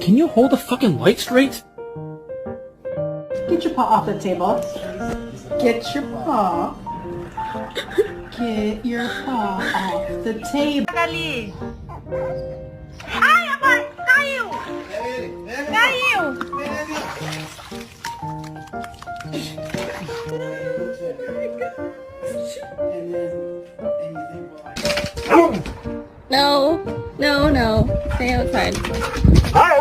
Can you hold the fucking light straight? Get your paw off the table. Get your paw. Get your paw off the table. Dali. Ay, amor! Caiu! Caiu! No, no, no. Stay outside. Hi!